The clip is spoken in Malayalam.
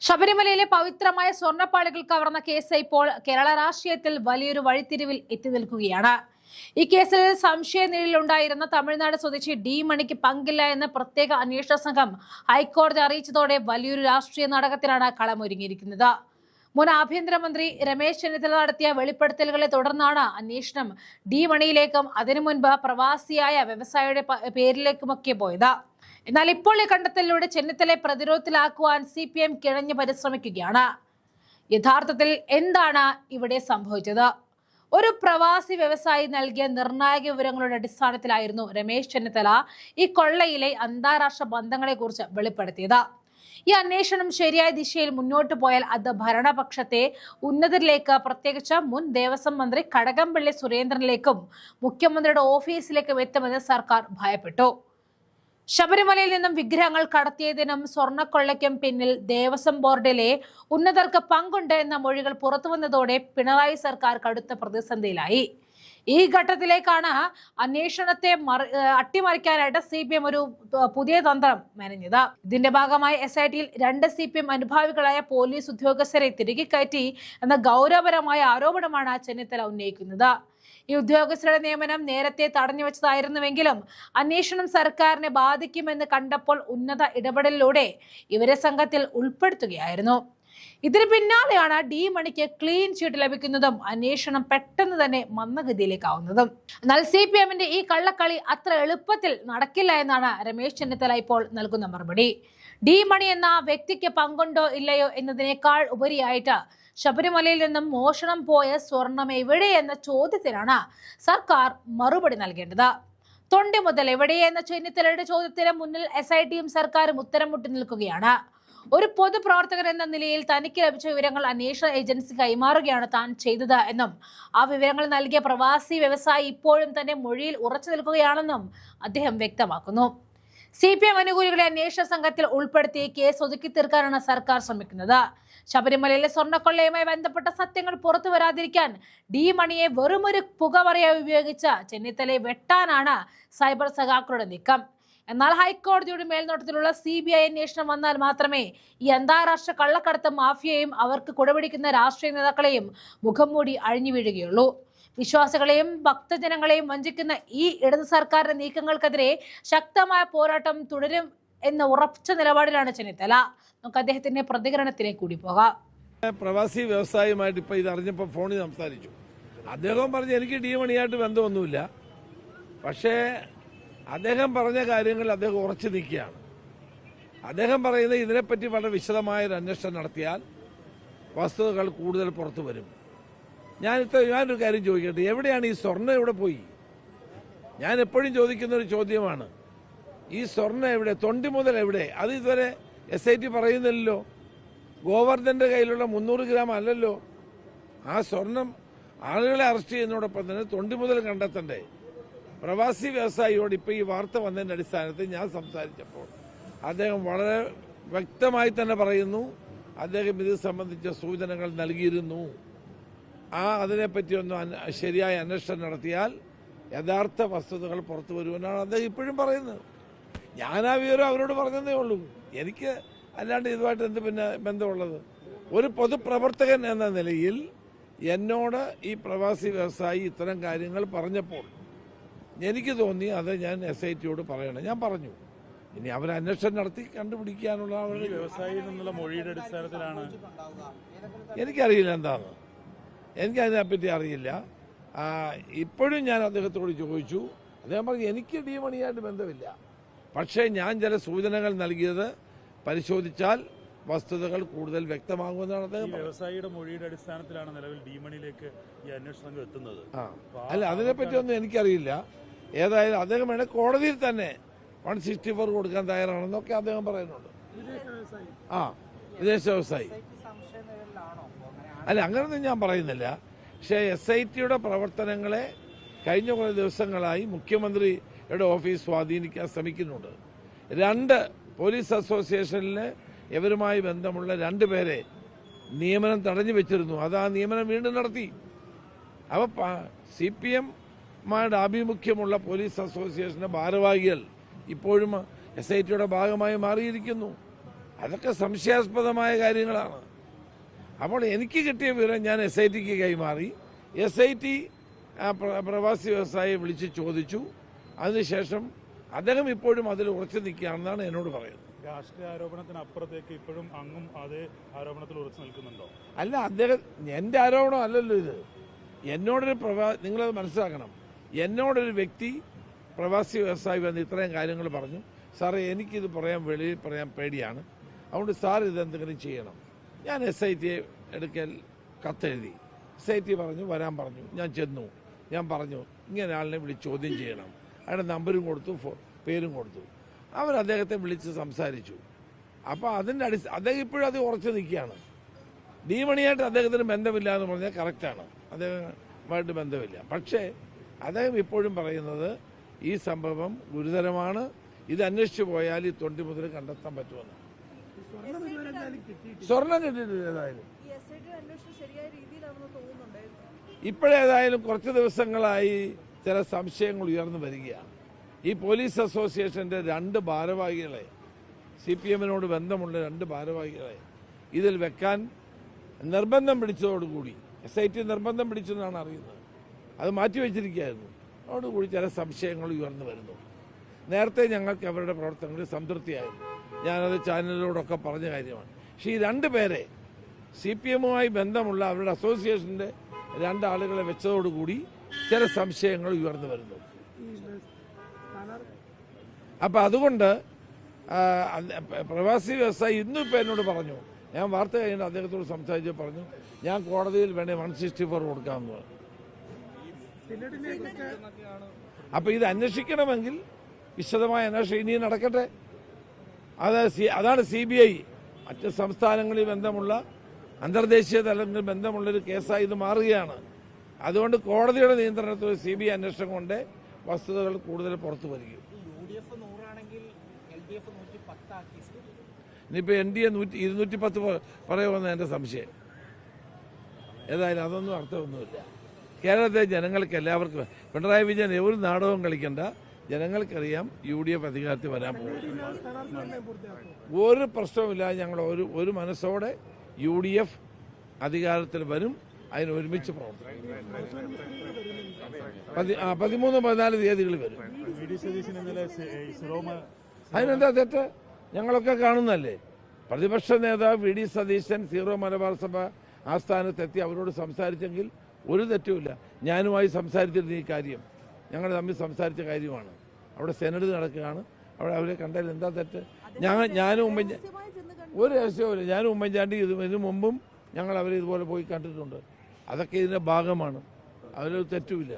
ശബരിമലയിലെ പവിത്രമായ സ്വർണ്ണപ്പാളികൾ കവർന്ന കേസ് ഇപ്പോൾ കേരള രാഷ്ട്രീയത്തിൽ വലിയൊരു വഴിത്തിരിവിൽ എത്തി നിൽക്കുകയാണ്. ഈ കേസിൽ സംശയനിഴലിലുണ്ടായിരുന്ന തമിഴ്നാട് സ്വദേശി ഡി മണിക്ക് പങ്കില്ല എന്ന് പ്രത്യേക അന്വേഷണ സംഘം ഹൈക്കോടതി അറിയിച്ചതോടെ വലിയൊരു രാഷ്ട്രീയ നാടകത്തിനാണ് കളമൊരുങ്ങിയിരിക്കുന്നത്. മുൻ ആഭ്യന്തരമന്ത്രി രമേശ് ചെന്നിത്തല നടത്തിയ വെളിപ്പെടുത്തലുകളെ തുടർന്നാണ് അന്വേഷണം ഡി മണിയിലേക്കും അതിനു മുൻപ് പ്രവാസിയായ വ്യവസായിയുടെ പേരിലേക്കുമൊക്കെ പോയത്. എന്നാൽ ഇപ്പോൾ ഈ കണ്ടെത്തലിലൂടെ ചെന്നിത്തലയെ പ്രതിരോധത്തിലാക്കുവാൻ CPM കിഴഞ്ഞു പരിശ്രമിക്കുകയാണ്. യഥാർത്ഥത്തിൽ എന്താണ് ഇവിടെ സംഭവിച്ചത്? ഒരു പ്രവാസി വ്യവസായി നൽകിയ നിർണായക വിവരങ്ങളുടെ അടിസ്ഥാനത്തിലായിരുന്നു രമേശ് ചെന്നിത്തല ഈ കൊള്ളയിലെ അന്താരാഷ്ട്ര ബന്ധങ്ങളെക്കുറിച്ച് വെളിപ്പെടുത്തിയത്. ഈ അന്വേഷണം ശരിയായ ദിശയിൽ മുന്നോട്ട് പോയാൽ അത് ഭരണപക്ഷത്തെ ഉന്നതരിലേക്ക്, പ്രത്യേകിച്ച് മുൻ ദേവസ്വം മന്ത്രി കടകംപള്ളി സുരേന്ദ്രനിലേക്കും മുഖ്യമന്ത്രിയുടെ ഓഫീസിലേക്കും എത്തുമെന്ന് സർക്കാർ ഭയപ്പെട്ടു. ശബരിമലയിൽ നിന്നും വിഗ്രഹങ്ങൾ കടത്തിയതിനും സ്വർണ്ണക്കൊള്ളയ്ക്കും പിന്നിൽ ദേവസ്വം ബോർഡിലെ ഉന്നതർക്ക് പങ്കുണ്ട് എന്ന മൊഴികൾ പുറത്തുവന്നതോടെ പിണറായി സർക്കാർ കടുത്ത പ്രതിസന്ധിയിലായി. ഈ ഘട്ടത്തിലേക്കാണ് അന്വേഷണത്തെ അട്ടിമറിക്കാനായിട്ട് CPM ഒരു പുതിയ തന്ത്രം മെനഞ്ഞത്. ഇതിന്റെ ഭാഗമായി SIT-യിൽ 2 CPM അനുഭാവികളായ പോലീസ് ഉദ്യോഗസ്ഥരെ തിരികെ കയറ്റി എന്ന ഗൗരവപരമായ ആരോപണമാണ് ചെന്നിത്തല ഉന്നയിക്കുന്നത്. ഈ ഉദ്യോഗസ്ഥരുടെ നിയമനം നേരത്തെ തടഞ്ഞു വെച്ചതായിരുന്നുവെങ്കിലും അന്വേഷണം സർക്കാരിനെ ബാധിക്കുമെന്ന് കണ്ടപ്പോൾ ഉന്നത ഇടപെടലിലൂടെ ഇവരെ സംഘത്തിൽ ഉൾപ്പെടുത്തുകയായിരുന്നു. ഇതിന് പിന്നാലെയാണ് ഡി മണിക്ക് ക്ലീൻ ചീട്ട് ലഭിക്കുന്നതും അന്വേഷണം പെട്ടെന്ന് തന്നെ മന്ദഗതിയിലേക്കാവുന്നതും. എന്നാൽ CPM-ന്റെ ഈ കള്ളക്കളി അത്ര എളുപ്പത്തിൽ നടക്കില്ല എന്നാണ് രമേശ് ചെന്നിത്തല ഇപ്പോൾ നൽകുന്ന മറുപടി. ഡി മണി എന്ന വ്യക്തിക്ക് പങ്കുണ്ടോ ഇല്ലയോ എന്നതിനേക്കാൾ ഉപരിയായിട്ട് ശബരിമലയിൽ നിന്നും മോഷണം പോയ സ്വർണം എവിടെ എന്ന ചോദ്യത്തിനാണ് സർക്കാർ മറുപടി നൽകേണ്ടത്. തൊണ്ടി മുതൽ എവിടെ എന്ന ചെന്നിത്തലയുടെ ചോദ്യത്തിന് മുന്നിൽ SIT-യും സർക്കാരും ഉത്തരം മുട്ടി നിൽക്കുകയാണ്. ഒരു പൊതുപ്രവർത്തകൻ എന്ന നിലയിൽ തനിക്ക് ലഭിച്ച വിവരങ്ങൾ അന്വേഷണ ഏജൻസി കൈമാറുകയാണ് താൻ ചെയ്തത് എന്നും ആ വിവരങ്ങൾ നൽകിയ പ്രവാസി വ്യവസായി ഇപ്പോഴും തന്റെ മൊഴിയിൽ ഉറച്ചു നിൽക്കുകയാണെന്നും അദ്ദേഹം വ്യക്തമാക്കുന്നു. CPM അനുകൂലികളെ അന്വേഷണ സംഘത്തിൽ ഉൾപ്പെടുത്തി കേസ് ഒതുക്കി തീർക്കാനാണ് സർക്കാർ ശ്രമിക്കുന്നത്. ശബരിമലയിലെ സ്വർണ്ണക്കൊള്ളയുമായി ബന്ധപ്പെട്ട സത്യങ്ങൾ പുറത്തു വരാതിരിക്കാൻ ഡി മണിയെ വെറുമൊരു പുകമറയായി ഉപയോഗിച്ച് ചെന്നിത്തലയെ വെട്ടാനാണ് സൈബർ സഖാക്കളുടെ നീക്കം. എന്നാൽ ഹൈക്കോടതിയുടെ മേൽനോട്ടത്തിലുള്ള CBI അന്വേഷണം വന്നാൽ മാത്രമേ ഈ അന്താരാഷ്ട്ര കള്ളക്കടത്ത് മാഫിയയും അവർക്ക് കുടപിടിക്കുന്ന രാഷ്ട്രീയ നേതാക്കളെയും മുഖം മൂടി അഴിഞ്ഞു വീഴുകയുള്ളൂ. വിശ്വാസികളെയും ഭക്തജനങ്ങളെയും വഞ്ചിക്കുന്ന ഈ ഇടത് സർക്കാരിന്റെ നീക്കങ്ങൾക്കെതിരെ ശക്തമായ പോരാട്ടം തുടരും എന്ന ഉറച്ച നിലപാടിലാണ് ചെന്നിത്തല. നമുക്ക് അദ്ദേഹത്തിന്റെ പ്രതികരണത്തിലേക്ക് കൂടി പോകാം. പ്രവാസി വ്യവസായിയുമായിട്ട് ഇപ്പൊ ഇത് അറിഞ്ഞപ്പോൾ ഫോണിൽ സംസാരിച്ചു. അദ്ദേഹം പറഞ്ഞു എനിക്ക് ഡി മണിയായിട്ട് ബന്ധമൊന്നുമില്ല, പക്ഷേ അദ്ദേഹം പറഞ്ഞ കാര്യങ്ങൾ അദ്ദേഹം ഉറച്ചു നിൽക്കുകയാണ്. അദ്ദേഹം പറയുന്നത് ഇതിനെപ്പറ്റി വളരെ വിശദമായൊരു അന്വേഷണം നടത്തിയാൽ വസ്തുതകൾ കൂടുതൽ പുറത്തു വരും. ഞാനൊരു കാര്യം ചോദിക്കട്ടെ, എവിടെയാണ് ഈ സ്വർണ്ണം? എവിടെ പോയി? ഞാൻ എപ്പോഴും ചോദിക്കുന്നൊരു ചോദ്യമാണ്, ഈ സ്വർണ്ണം എവിടെ? തൊണ്ടി മുതൽ എവിടെ? അത് ഇതുവരെ SIT പറയുന്നില്ലല്ലോ. ഗോവർദ്ധന്റെ കയ്യിലുള്ള 300 ഗ്രാം അല്ലല്ലോ. ആ സ്വർണം ആളുകളെ അറസ്റ്റ് ചെയ്യുന്നതോടൊപ്പം തന്നെ തൊണ്ടി മുതൽ കണ്ടെത്തണ്ടേ? പ്രവാസി വ്യവസായിയോട് ഇപ്പോൾ ഈ വാർത്ത വന്നതിന്റെ അടിസ്ഥാനത്തിൽ ഞാൻ സംസാരിച്ചപ്പോൾ അദ്ദേഹം വളരെ വ്യക്തമായി തന്നെ പറയുന്നു, അദ്ദേഹം ഇത് സംബന്ധിച്ച സൂചനകൾ നൽകിയിരുന്നു. അതിനെപ്പറ്റിയൊന്നും ശരിയായ അന്വേഷണം നടത്തിയാൽ യഥാർത്ഥ വസ്തുതകൾ പുറത്തു വരുമെന്നാണ് അദ്ദേഹം ഇപ്പോഴും പറയുന്നത്. ഞാൻ ആ വിവരം അവരോട് പറഞ്ഞതേ ഉള്ളൂ. എനിക്ക് അല്ലാണ്ട് ഇതുമായിട്ട് എന്ത് പിന്നെ ബന്ധമുള്ളത്? ഒരു പൊതുപ്രവർത്തകൻ എന്ന നിലയിൽ എന്നോട് ഈ പ്രവാസി വ്യവസായി ഇത്തരം കാര്യങ്ങൾ പറഞ്ഞപ്പോൾ എനിക്ക് തോന്നി അത് ഞാൻ SIT-യോട് പറയണം. ഞാൻ പറഞ്ഞു. ഇനി അവർ അന്വേഷണം നടത്തി കണ്ടുപിടിക്കാനുള്ള വ്യവസായിയിൽ നിന്നുള്ള മൊഴിയുടെ അടിസ്ഥാനത്തിലാണ്. എനിക്കറിയില്ല എന്താണ്, എനിക്കതിനെപ്പറ്റി അറിയില്ല. ഇപ്പോഴും ഞാൻ അദ്ദേഹത്തോട് ചോദിച്ചു. അദ്ദേഹം പറഞ്ഞു എനിക്ക് ഡി മണിയായിട്ട് ബന്ധമില്ല, പക്ഷേ ഞാൻ ചില സൂചനകൾ നൽകിയത് പരിശോധിച്ചാൽ വസ്തുതകൾ കൂടുതൽ വ്യക്തമാകുമെന്നാണ് അദ്ദേഹം. വ്യവസായിയുടെ മൊഴിയുടെ അടിസ്ഥാനത്തിലാണ് നിലവിൽ ഡി മണിയിലേക്ക് ഈ അന്വേഷണ സംഘം എത്തുന്നത്. അല്ല, അതിനെപ്പറ്റിയൊന്നും എനിക്കറിയില്ല. ഏതായാലും അദ്ദേഹം വേണേൽ കോടതിയിൽ തന്നെ 164 കൊടുക്കാൻ തയ്യാറാണെന്നൊക്കെ അദ്ദേഹം പറയുന്നുണ്ട്. വിദേശ വ്യവസായി അല്ല, അങ്ങനൊന്നും ഞാൻ പറയുന്നില്ല. പക്ഷേ SIT-യുടെ പ്രവർത്തനങ്ങളെ കഴിഞ്ഞ കുറേ ദിവസങ്ങളായി മുഖ്യമന്ത്രിയുടെ ഓഫീസ് സ്വാധീനിക്കാൻ ശ്രമിക്കുന്നുണ്ട്. 2 പോലീസ് അസോസിയേഷനിൽ ഇവരുമായി ബന്ധമുള്ള 2 പേരെ നിയമനം തടഞ്ഞു വെച്ചിരുന്നു. അത് ആ നിയമനം വീണ്ടും നടത്തി. അപ്പോൾ CPM-മാരുടെ ആഭിമുഖ്യമുള്ള പോലീസ് അസോസിയേഷന്റെ ഭാരവാഹികൾ ഇപ്പോഴും SIT-യുടെ ഭാഗമായി മാറിയിരിക്കുന്നു. അതൊക്കെ സംശയാസ്പദമായ കാര്യങ്ങളാണ്. അപ്പോൾ എനിക്ക് കിട്ടിയ വിവരം ഞാൻ SITക്ക് കൈമാറി. SIT പ്രവാസി വ്യവസായിയെ വിളിച്ച് ചോദിച്ചു. അതിനുശേഷം അദ്ദേഹം ഇപ്പോഴും അതിൽ ഉറച്ചു നിൽക്കുകയാണെന്നാണ് എന്നോട് പറയുന്നത്. രാഷ്ട്രീയ ആരോപണത്തിനപ്പുറത്തേക്ക് ഇപ്പോഴും അങ്ങും അതേ ആരോപണത്തിൽ ഉറച്ചു നിൽക്കുന്നുണ്ടോ? അല്ല, അദ്ദേഹം എൻ്റെ ആരോപണം അല്ലല്ലോ ഇത്. എന്നോടൊരു നിങ്ങളത് മനസ്സിലാക്കണം. എന്നോടൊരു വ്യക്തി പ്രവാസി വ്യവസായി വന്ന് ഇത്രയും കാര്യങ്ങൾ പറഞ്ഞു. സാറേ, എനിക്കിത് വെളിയിൽ പറയാൻ പേടിയാണ്, അതുകൊണ്ട് സാർ ഇതെന്തെങ്കിലും ചെയ്യണം. ഞാൻ SITയെ എടുക്കൽ കത്തെഴുതി. SIT പറഞ്ഞു വരാൻ പറഞ്ഞു. ഞാൻ ചെന്നു. ഞാൻ പറഞ്ഞു ഇങ്ങനെ ആളിനെ വിളിച്ച് ചോദ്യം ചെയ്യണം. അയാളുടെ നമ്പരും കൊടുത്തു, പേരും കൊടുത്തു. അവർ അദ്ദേഹത്തെ വിളിച്ച് സംസാരിച്ചു. അപ്പോൾ അതിൻ്റെ അദ്ദേഹം ഇപ്പോഴും അത് ഉറച്ചു നിൽക്കുകയാണ്. ഡി മണിയായിട്ട് അദ്ദേഹത്തിന് ബന്ധമില്ല എന്ന് പറഞ്ഞാൽ കറക്റ്റാണ്. അദ്ദേഹമായിട്ട് ബന്ധമില്ല. പക്ഷേ അദ്ദേഹം ഇപ്പോഴും പറയുന്നത് ഈ സംഭവം ഗുരുതരമാണ്, ഇത് അന്വേഷിച്ചു പോയാൽ ഈ തൊണ്ടി മുതൽ കണ്ടെത്താൻ പറ്റുമെന്ന്. സ്വർണം കിട്ടിയിട്ടില്ല. ഏതായാലും ഇപ്പോഴേതായാലും കുറച്ച് ദിവസങ്ങളായി ചില സംശയങ്ങൾ ഉയർന്നു വരികയാണ്. ഈ പോലീസ് അസോസിയേഷന്റെ 2 ഭാരവാഹികളെ, CPMനോട് ബന്ധമുള്ള 2 ഭാരവാഹികളെ ഇതിൽ വെക്കാൻ നിർബന്ധം പിടിച്ചതോടുകൂടി, SIT നിർബന്ധം പിടിച്ചെന്നാണ് അറിയുന്നത്, അത് മാറ്റിവെച്ചിരിക്കുകയായിരുന്നു. അതോടുകൂടി ചില സംശയങ്ങൾ ഉയർന്നു വരുന്നു. നേരത്തെ ഞങ്ങൾക്ക് അവരുടെ പ്രവർത്തനങ്ങളിൽ സംതൃപ്തിയായിരുന്നു. ഞാനത് ചാനലിലൂടെയൊക്കെ പറഞ്ഞ കാര്യമാണ്. പക്ഷേ ഈ 2 പേരെ CPMുമായി ബന്ധമുള്ള അവരുടെ അസോസിയേഷന്റെ 2 ആളുകളെ വെച്ചതോടുകൂടി ചില സംശയങ്ങൾ ഉയർന്നു വരുന്നു. അപ്പം അതുകൊണ്ട് പ്രവാസി വ്യവസായി ഇന്നും ഇപ്പം എന്നോട് പറഞ്ഞു, ഞാൻ വാർത്ത കഴിഞ്ഞിട്ട് അദ്ദേഹത്തോട് സംസാരിച്ച് പറഞ്ഞു, ഞാൻ കോടതിയിൽ വേണേ 164 കൊടുക്കാമെന്ന് പറഞ്ഞു. അപ്പം ഇത് അന്വേഷിക്കണമെങ്കിൽ വിശദമായ അന്വേഷണം ഇനിയും നടക്കട്ടെ. അതാണ് CBI. മറ്റ് സംസ്ഥാനങ്ങളിൽ ബന്ധമുള്ള, അന്തർദേശീയ തലങ്ങളിൽ ബന്ധമുള്ളൊരു കേസായി ഇത് മാറുകയാണ്. അതുകൊണ്ട് കോടതിയുടെ നിയന്ത്രണത്തിൽ CBI അന്വേഷണം കൊണ്ട് വസ്തുതകൾ കൂടുതൽ പുറത്തു വരികയും. ഇനിയിപ്പോൾ NDA 210 പറയുമെന്ന് എൻ്റെ സംശയം. ഏതായാലും അതൊന്നും അർത്ഥമൊന്നുമില്ല. കേരളത്തിലെ ജനങ്ങൾക്ക് എല്ലാവർക്കും പിണറായി വിജയൻ ഒരു നാടകവും കളിക്കണ്ട. ജനങ്ങൾക്കറിയാം UDF അധികാരത്തിൽ വരാൻ പോകും. ഒരു പ്രശ്നവുമില്ല. ഞങ്ങൾ ഒരു മനസ്സോടെ UDF അധികാരത്തിൽ വരും. അതിന് ഒരുമിച്ച് പ്രവർത്തിക്കും. 13-14 തീയതികളിൽ വരും. അതിനെന്താ തെറ്റ്? ഞങ്ങളൊക്കെ കാണുന്നല്ലേ. പ്രതിപക്ഷ നേതാവ് VD സതീശൻ സീറോ മലബാർ സഭ ആസ്ഥാനത്തെത്തി അവരോട് സംസാരിച്ചെങ്കിൽ ഒരു തെറ്റുമില്ല. ഞാനുമായി സംസാരിച്ചിരുന്ന ഈ കാര്യം ഞങ്ങൾ തമ്മിൽ സംസാരിച്ച കാര്യമാണ്. അവിടെ സെനഡ് നടക്കുകയാണ്. അവിടെ അവരെ കണ്ടാൽ എന്താ തെറ്റ്? ഞാനും ഒരു രഹസ്യവുമില്ല. ഞാനും ഉമ്മൻചാണ്ടി ഇതിനു മുമ്പും ഞങ്ങൾ അവരെ ഇതുപോലെ പോയി കണ്ടിട്ടുണ്ട്. അതൊക്കെ ഇതിന്റെ ഭാഗമാണ്. അതിലൊരു തെറ്റുമില്ല.